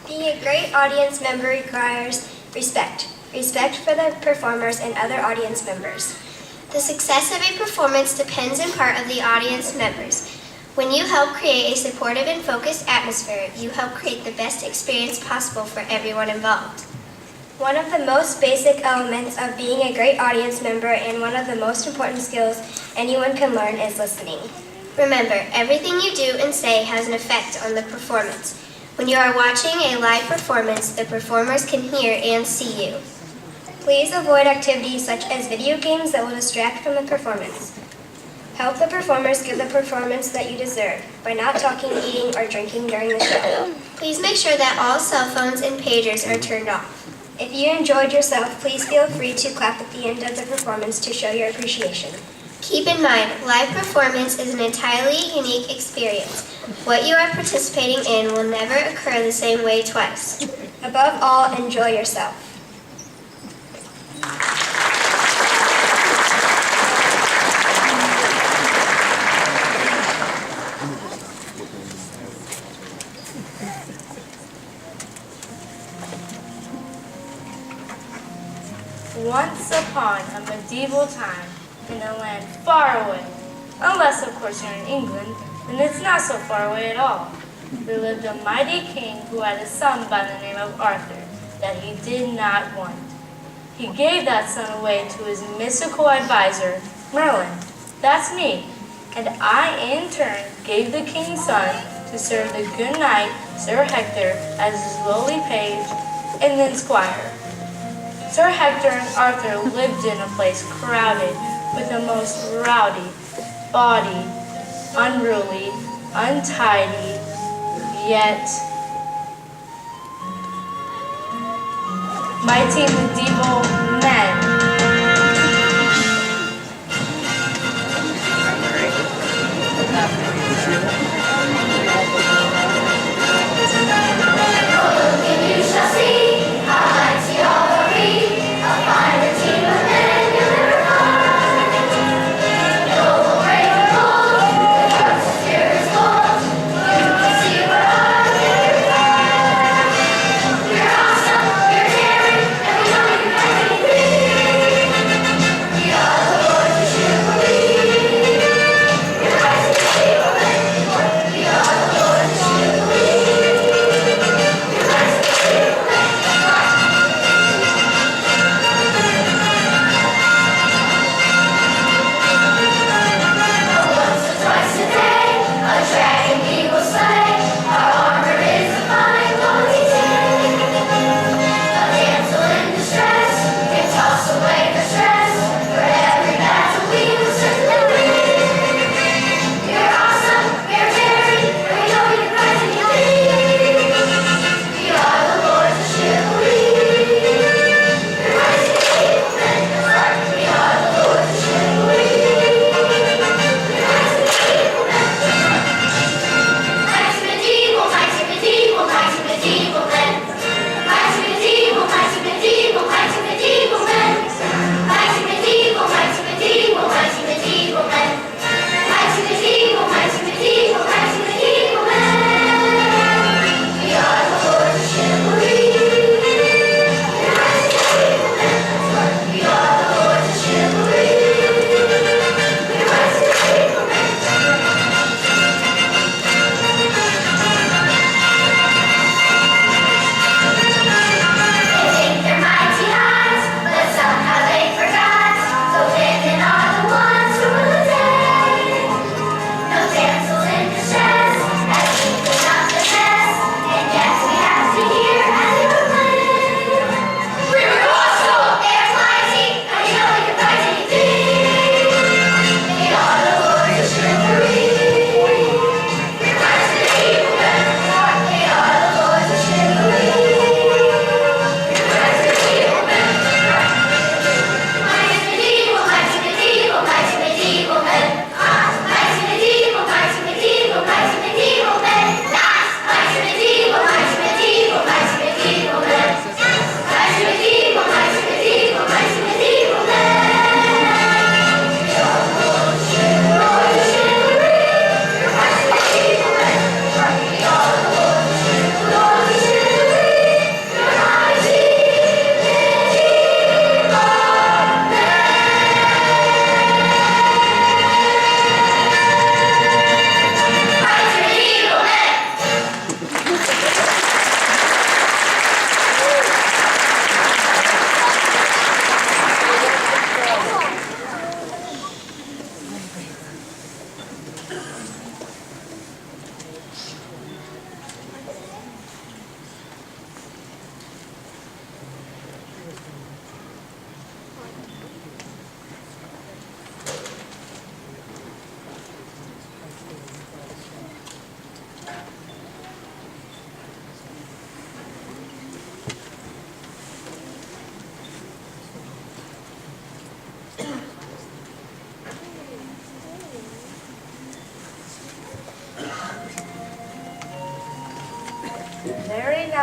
Being a great audience member requires respect. Respect for the performers and other audience members. The success of a performance depends in part on the audience members. When you help create a supportive and focused atmosphere, you help create the best experience possible for everyone involved. One of the most basic elements of being a great audience member and one of the most important skills anyone can learn is listening. Remember, everything you do and say has an effect on the performance. When you are watching a live performance, the performers can hear and see you. Please avoid activities such as video games that will distract from the performance. Help the performers give the performance that you deserve by not talking, eating, or drinking during the show. Please make sure that all cell phones and pagers are turned off. If you enjoyed yourself, please feel free to clap at the end of the performance to show your appreciation. Keep in mind, live performance is an entirely unique experience. What you are participating in will never occur the same way twice. Above all, enjoy yourself. Once upon a medieval time, in a land far away, unless of course you're in England, then it's not so far away at all, there lived a mighty king who had a son by the name of Arthur that he did not want. He gave that son away to his mystical advisor, Merlin. That's me. And I, in turn, gave the king's son to serve the good knight, Sir Hector, as his lowly page and then squire. Sir Hector and Arthur lived in a place crowded with the most rowdy, bawdy, unruly, untidy, yet mighty medieval men.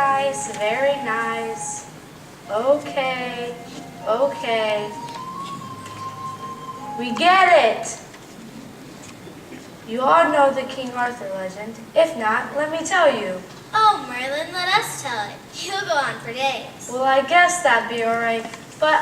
nice, very nice. Okay, okay. We get it! You all know the King Arthur legend. If not, let me tell you. Oh, Merlin, let us tell it. You'll go on for days. Well, I guess that'd be alright, but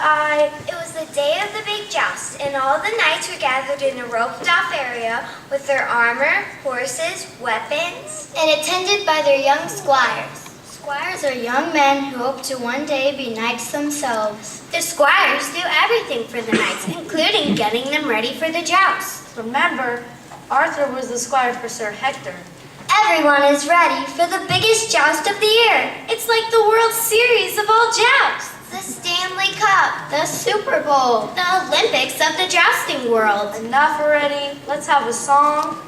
It was the day of the big joust, and all the knights were gathered in a roped-off area with their armor, horses, weapons, and attended by their young squires. Squires are young men who hope to one day be knights themselves. The squires do everything for the knights, including getting them ready for the joust. remember, Arthur was the squire for Sir Hector. Everyone is ready for the biggest joust of the year. It's like the World Series of all jousts. The Stanley Cup. The Super Bowl. The Olympics of the jousting world. Enough already. Let's have a song.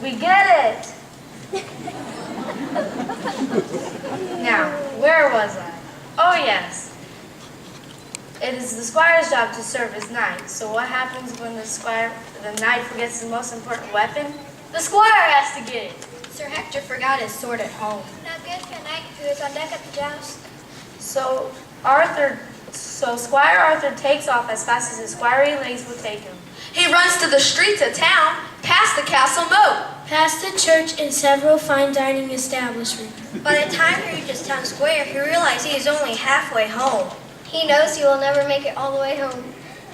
We get it! Now, where was I? Oh yes. It is the squire's job to serve his knight. So what happens when the knight forgets his most important weapon? The squire has to get it. Sir Hector forgot his sword at home. Not good for a knight who is on deck at the joust. So Squire Arthur takes off as fast as his squirey legs will take him. He runs to the streets of town, past the castle moat. Past the church and several fine dining establishments. By the time he reaches town square, he realizes he is only halfway home. He knows he will never make it all the way home.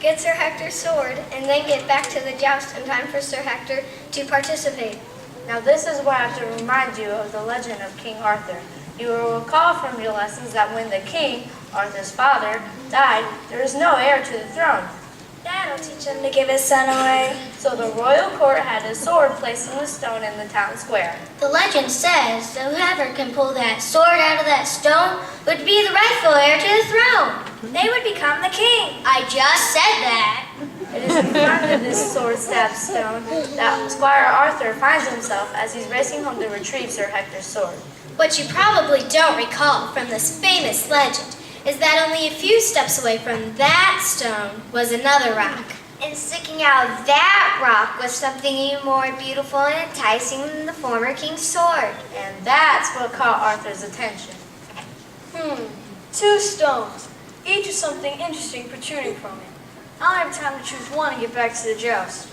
Get Sir Hector's sword, and then get back to the joust in time for Sir Hector to participate. Now this is where I have to remind you of the legend of King Arthur. You will recall from your lessons that when the king, Arthur's father, died, there was no heir to the throne. That'll teach him to give his son away. So the royal court had a sword placed in the stone in the town square. The legend says that whoever can pull that sword out of that stone would be the rightful heir to the throne. They would become the king. I just said that. It is in front of this sword-stabbed stone that Squire Arthur finds himself as he's racing home to retrieve Sir Hector's sword. What you probably don't recall from this famous legend is that only a few steps away from that stone was another rock. And sticking out of that rock was something even more beautiful and enticing than the former king's sword. And that's what caught Arthur's attention. 2 stones, each with something interesting protruding from it. I'll have time to choose one and get back to the joust.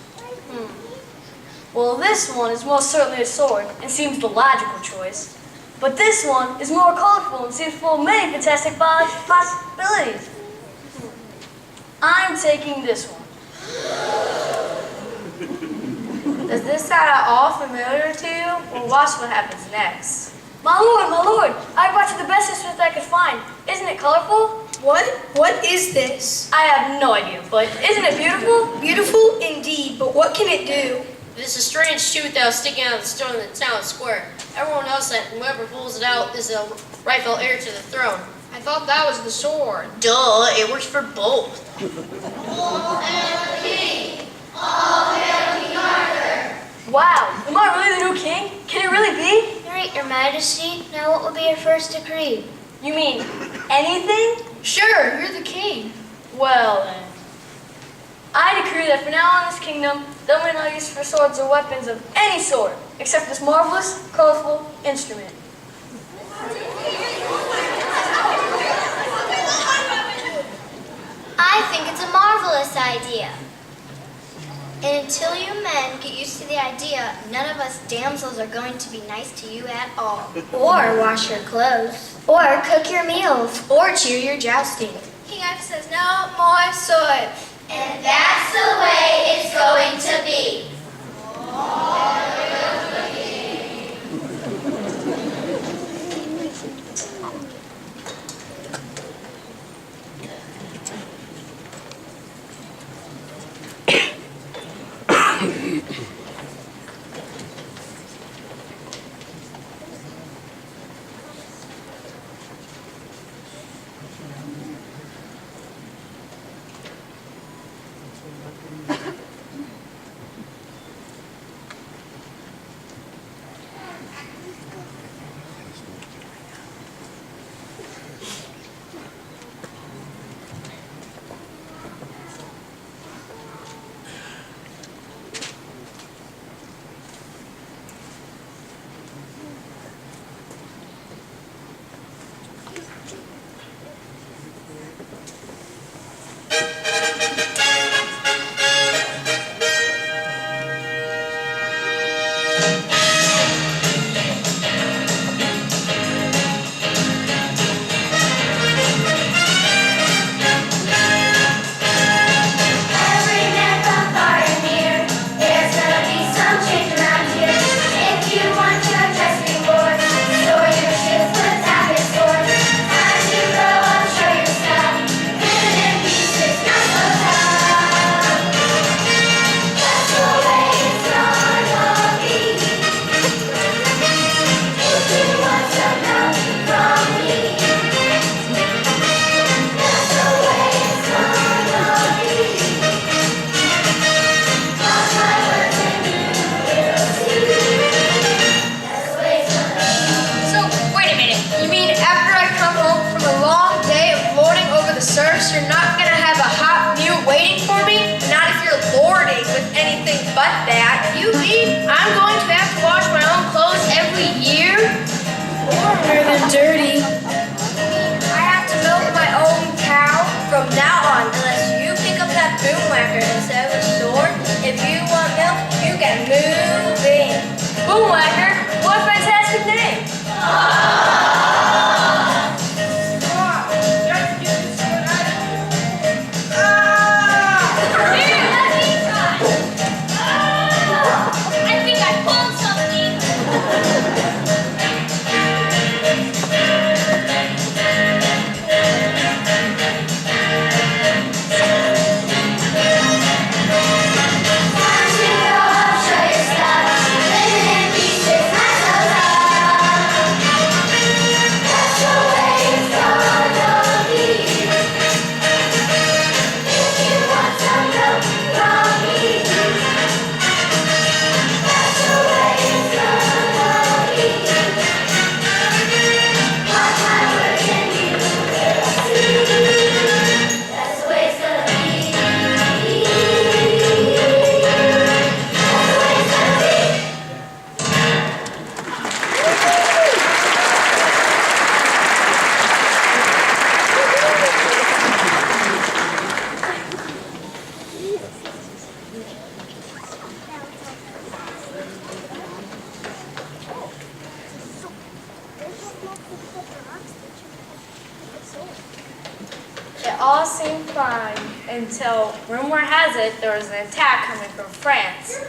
Well, this one is most certainly a sword and seems the logical choice. But this one is more colorful and seems full of many fantastic possibilities. I'm taking this one. Does this sound at all familiar to you? Well, watch what happens next. My lord, I brought you the best instrument I could find. Isn't it colorful? What is this? I have no idea, but isn't it beautiful? Beautiful indeed, but what can it do? It is a strange tooth that was sticking out of the stone in the town square. Everyone knows that whoever pulls it out is the rightful heir to the throne. I thought that was the sword. Duh, it works for both. Wow, am I really the new king? Can it really be? All right, Your Majesty. Now what will be your first decree? You mean anything? Sure, you're the king. Well then. I decree that from now on in this kingdom, there will be no use for swords or weapons of any sort, except this marvelous, colorful instrument. I think it's a marvelous idea. And until you men get used to the idea, none of us damsels are going to be nice to you at all. Or wash your clothes. Or cook your meals. Or cheer your jousting. King Arthur says no more swords. And that's the way it's going to be. anything but that. You mean I'm going to have to wash my own clothes every year? They're dirty. I have to milk my own cow from now on, unless you pick up that boom whacker instead of a sword. If you want milk, you can move in. Boom Whacker, what a fantastic name! I think I pulled something. It all seemed fine until, rumor has it, there was an attack coming from France. Your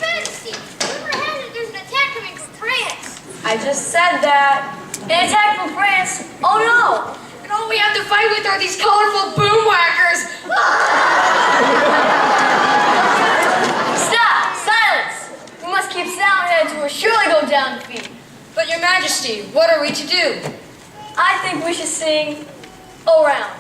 Majesty, rumor has it there's an attack coming from France. I just said that. An attack from France? Oh no! And all we have to fight with are these colorful boom whackers. Stop! Silence! We must keep Soundheads who will surely go down defeat. But Your Majesty, what are we to do? I think we should sing a round.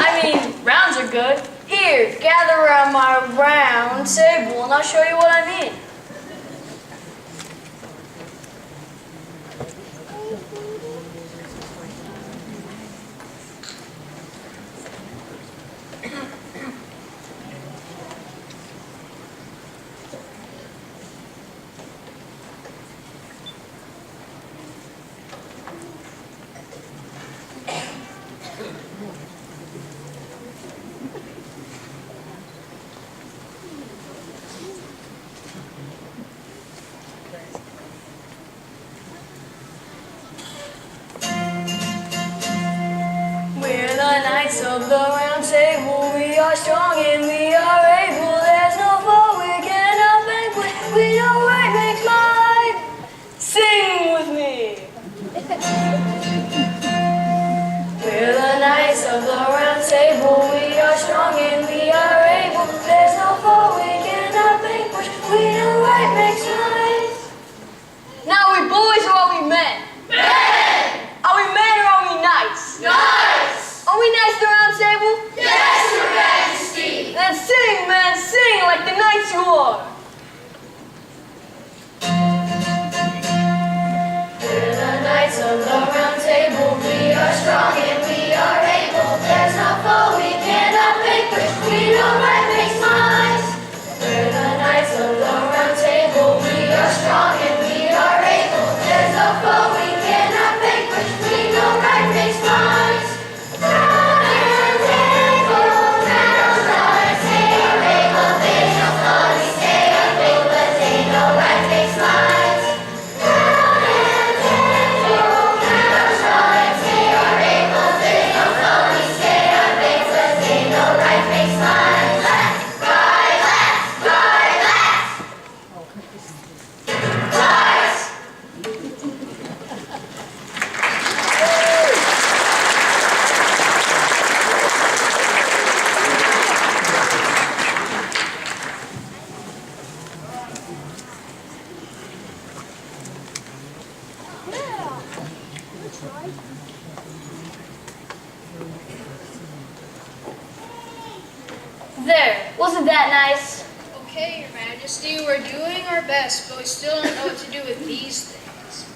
I mean, rounds are good. Here, gather around my round table and I'll show you what I mean. We're the knights of the round table. We are strong and we are able. There's no foe we cannot vanquish. We know right makes might. Sing with me. We're the knights of the round table. We are strong and we are able. There's no foe we cannot vanquish. We know right makes might. Now are we boys or are we men? Men! Are we men or are we knights? Knights! Are we knights at the round table? Yes, Your Majesty! Then sing, man, sing like the knights you are. We're the knights of the round table. We are strong and we are able. There's no foe we cannot vanquish. We know right makes might. We're the knights of the round table. We are strong and we are able. There's no foe we cannot vanquish. We know right makes might. Round and table, round knights, they are able. There's no foe we cannot vanquish. They know right makes might. Round and table, round knights, they are able. There's no foe we cannot vanquish. They know right makes might. Left, right, left, right, left. Right. There, wasn't that nice? Okay, Your Majesty, we're doing our best, but we still don't know what to do with these things.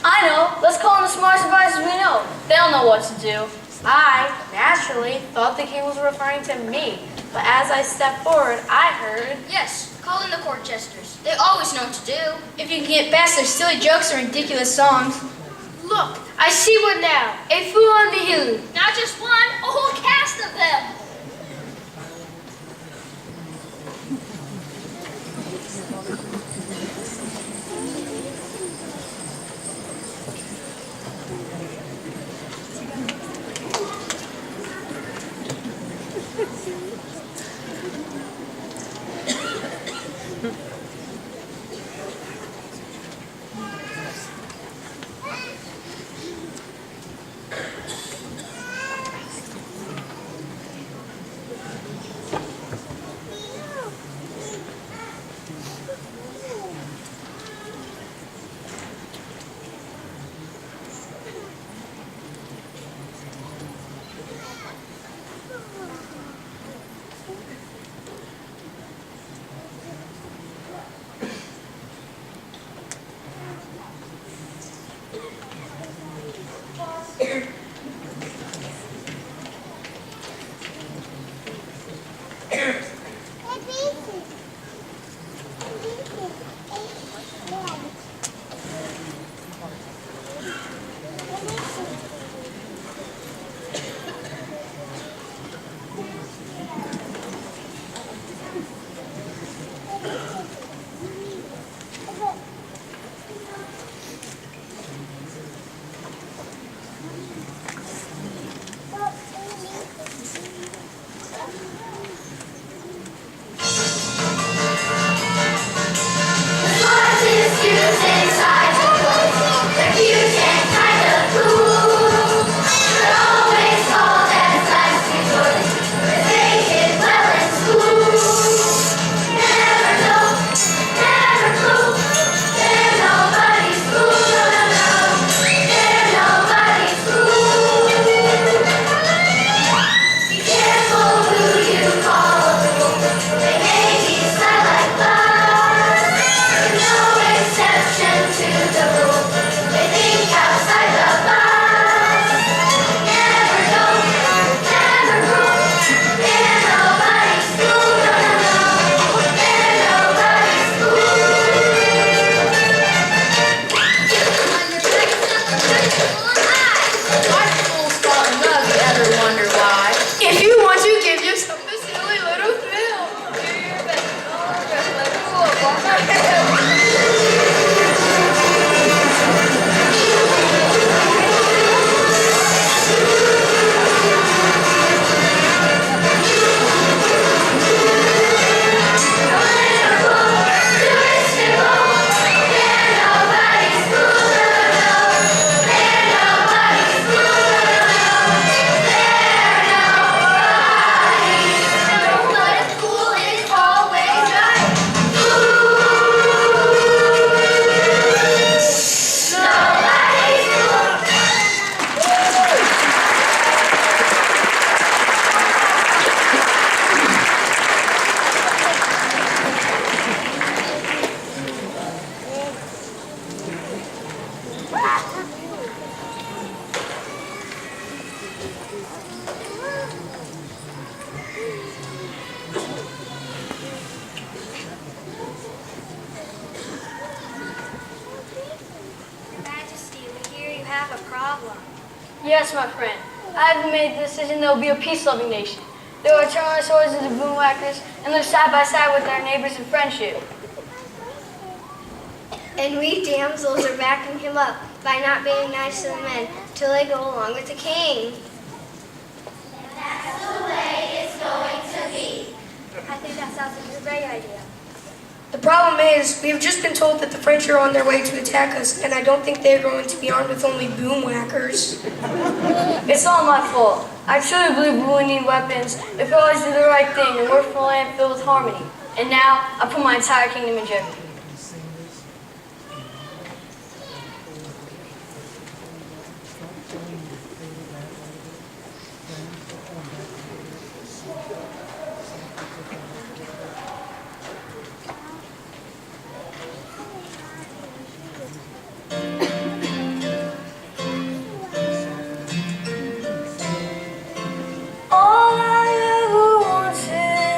I know. Let's call in the smartest advisors we know. They'll know what to do. I, naturally, thought the king was referring to me. But as I stepped forward, I heard, Yes, call in the court jesters. They always know what to do. If you can get past their silly jokes and ridiculous songs. Look, I see one now. A fool on the hill. Not just one, a whole cast of them. Yes, my friend. I have made the decision there will be a peace-loving nation. They will turn our swords into boomwhackers and live side by side with our neighbors in friendship. And we damsels are backing him up by not being nice to the men till they go along with the king. That's the way it's going to be. I think that sounds like a great idea. The problem is, we have just been told that the French are on their way to attack us, and I don't think they're going to be armed with only boom whackers. It's all my fault. I truly believe we need weapons if we always do the right thing and work for a land filled with harmony. And now, I put my entire kingdom in jeopardy. All I ever wanted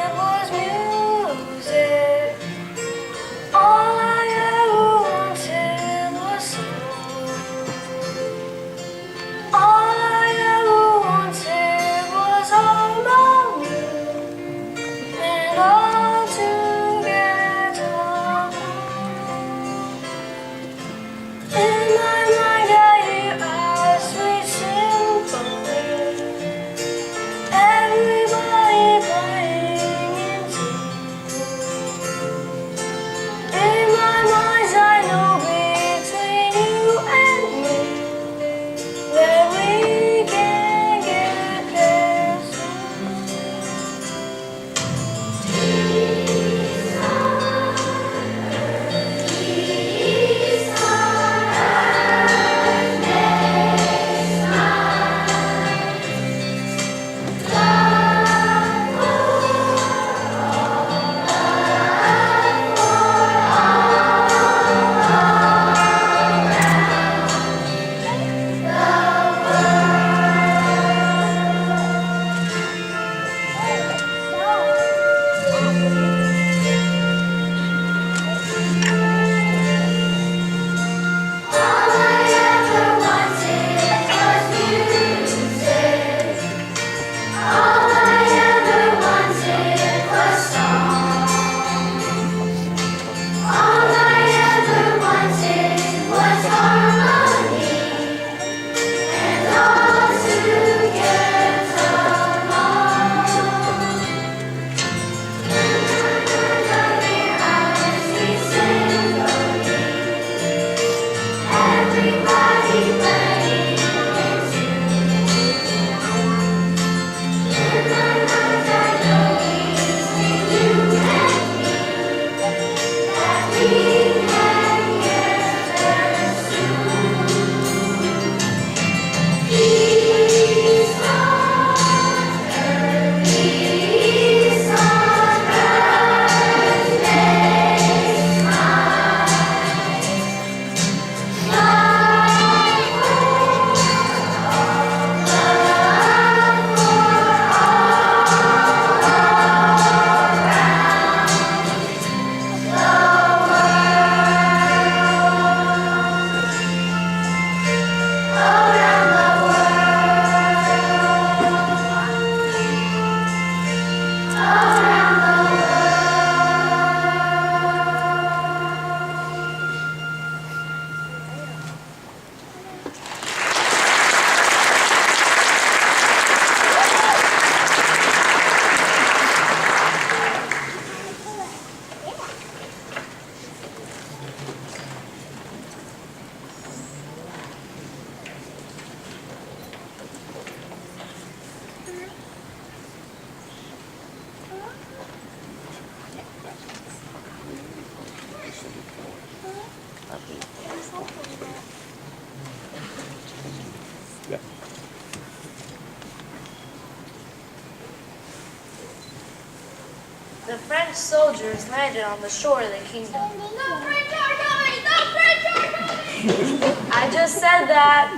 the French soldiers landed on the shore of the kingdom. The French are coming! The French are coming! I just said that.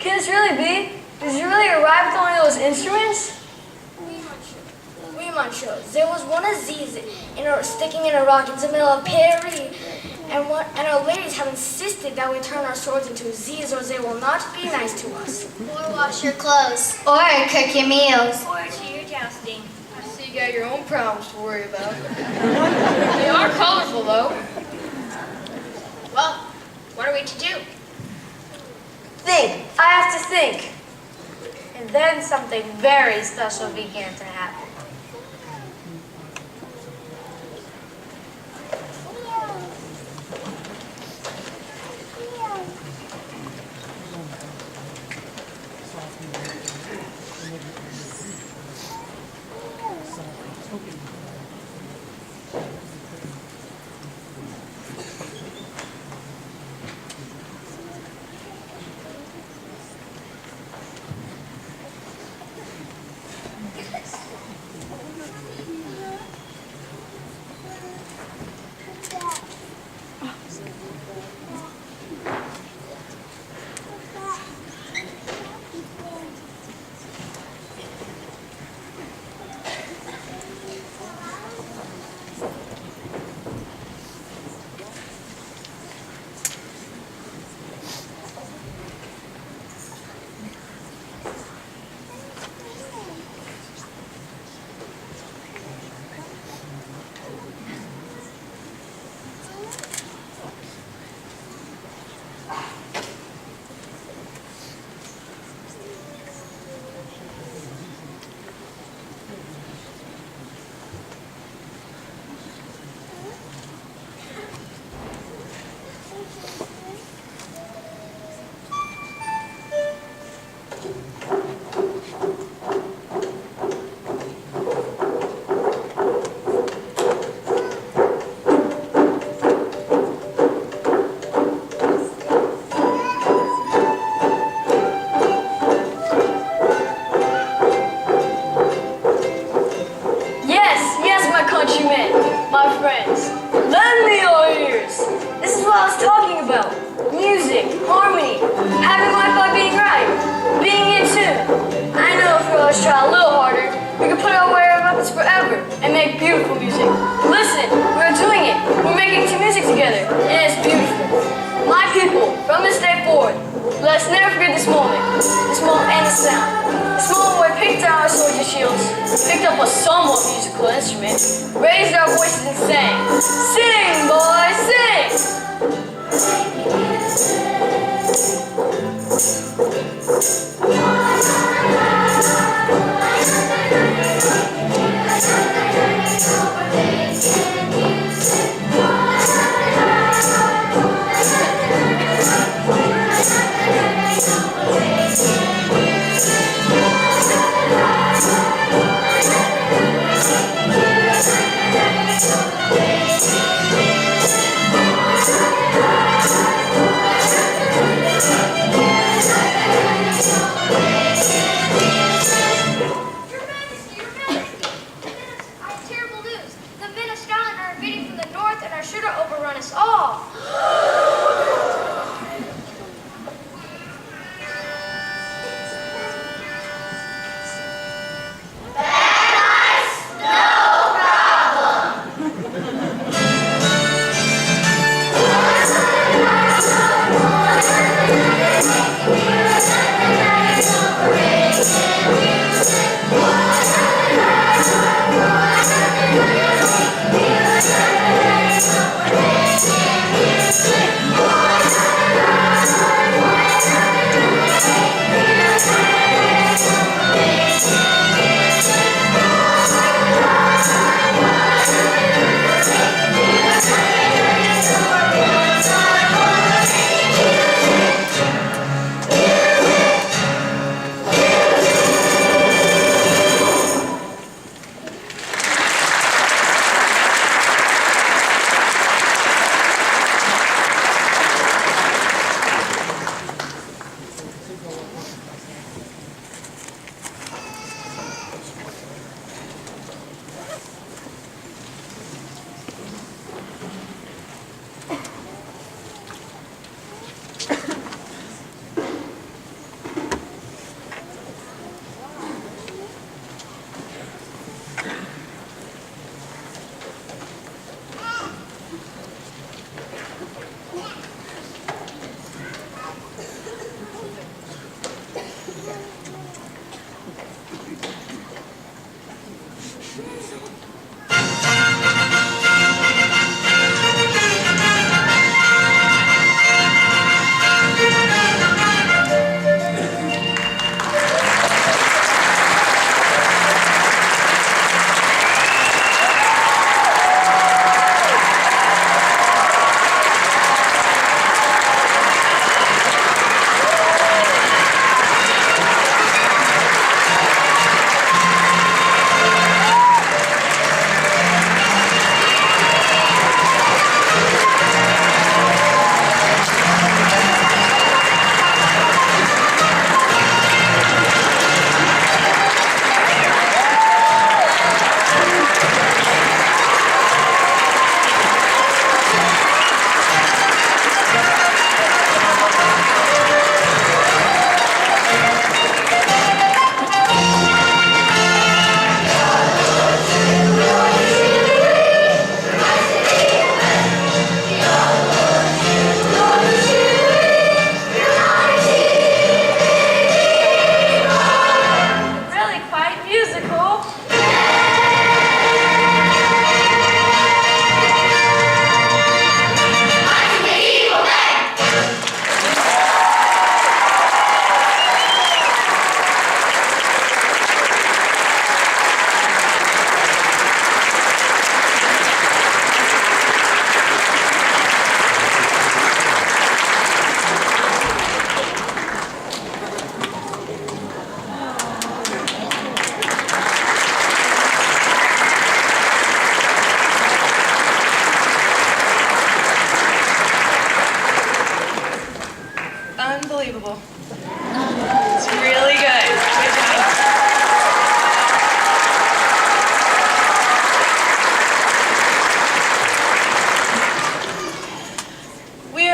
Can this really be? Did you really arrive with only those instruments? Oui, monsieur. There was one of these sticking in a rock in the middle of Paris, and our ladies have insisted that we turn our swords into these, or they will not be nice to us. Or wash your clothes. Or cook your meals. Or to your jousting. So you got your own problems to worry about. They are colorful, though. Well, what are we to do? Think. I have to think. And then something very special began to happen. Let's never forget this moment. This moment and the sound. This moment where we picked down our soldier shields, picked up a somewhat musical instrument, raised our voices and sang. Sing, boys, sing!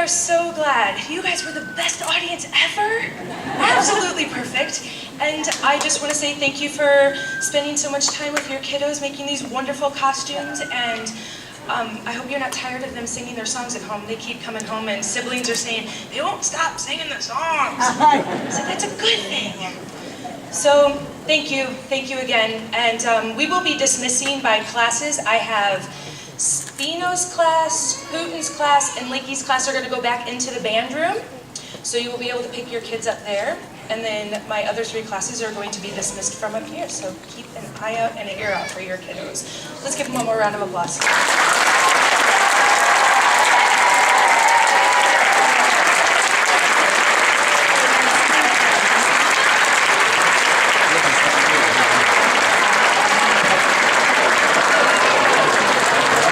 are so glad. You guys were the best audience ever. Absolutely perfect. And I just want to say thank you for spending so much time with your kiddos, making these wonderful costumes, and I hope you're not tired of them singing their songs at home. They keep coming home and siblings are saying, they won't stop singing the songs. So that's a good thing. So thank you again. And we will be dismissing by classes. I have Spino's class, Hooten's class, and Lakey's class are going to go back into the band room. So you will be able to pick your kids up there. And then my other 3 classes are going to be dismissed from up here. So keep an eye out and an ear out for your kiddos. Let's give them one more round of applause.